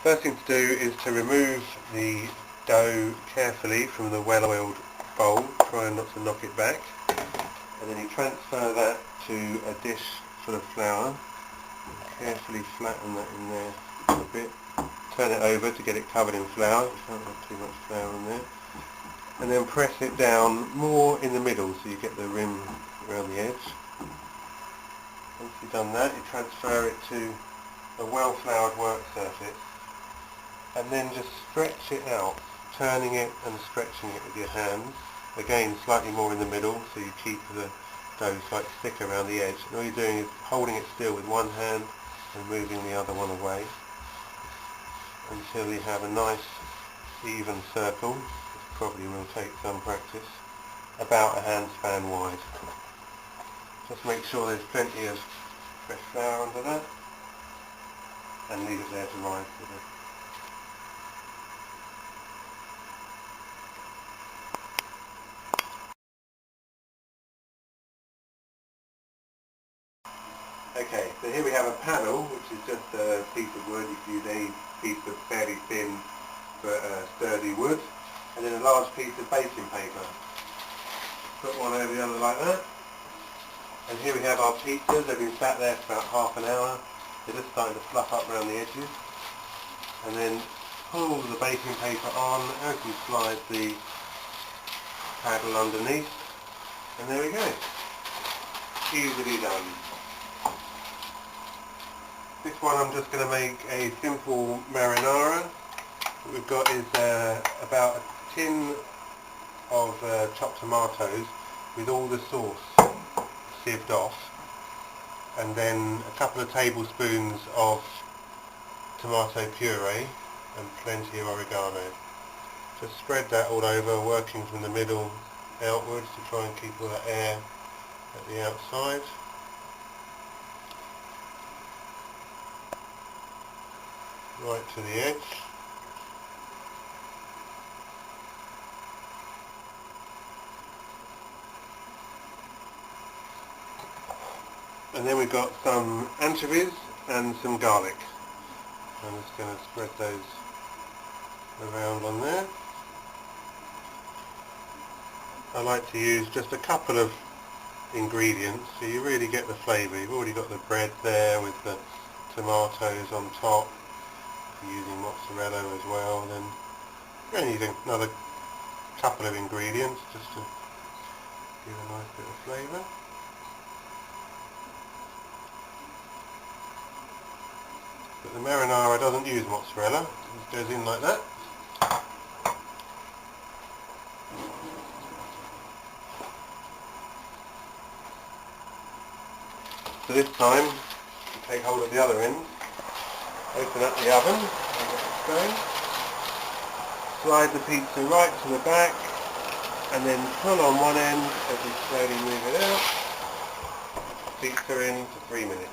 First thing to do is to remove the dough carefully from the well-oiled bowl, trying not to knock it back, and then you transfer that to a dish full of flour. Carefully flatten that in there a bit, turn it over to get it covered in flour, you can't have too much flour in there, and then press it down more in the middle so you get the rim around the edge. Once you've done that, you transfer it to a well-floured work surface, and then just stretch it out, turning it and stretching it with your hands. Again, slightly more in the middle so you keep the dough slightly thick around the edge. And all you're doing is holding it still with one hand and moving the other one away until you have a nice even circle. This probably will take some practice, about a handspan wide. Just make sure there's plenty of fresh flour under that and leave it there to rise for a bit. Okay, so here we have a panel, which is just a piece of wood. You can use any piece of fairly thin but sturdy wood, and then a large piece of baking paper. Put one over the other like that. And here we have our pizzas. They've been sat there for about half an hour. They're just starting to fluff up around the edges. And then pull the baking paper on as you slide the paddle underneath. And there we go. Easily done. This one I'm just going to make a simple marinara. What we've got is about a tin of chopped tomatoes with all the sauce sieved off, and then a couple of tablespoons of tomato puree and plenty of oregano. Just spread that all over, working from the middle outwards to try and keep all that air at the outside. Right to the edge. And then we've got some anchovies and some garlic. I'm just going to spread those around on there. I like to use just a couple of ingredients so you really get the flavour. You've already got the bread there with the tomatoes on top. If you're using mozzarella as well, then you're only using another couple of ingredients just to give a nice bit of flavour. But the marinara doesn't use mozzarella, it goes in like that. So this time, you take hold of the other end, open up the oven, and get it going. Slide the pizza right to the back, and then pull on one end as you slowly move it out. Pizza in for 3 minutes.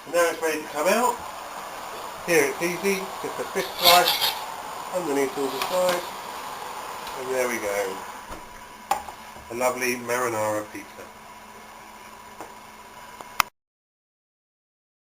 So now it's ready to come out. Here it's easy, just a fist slice underneath all the sides, and there we go. A lovely marinara pizza.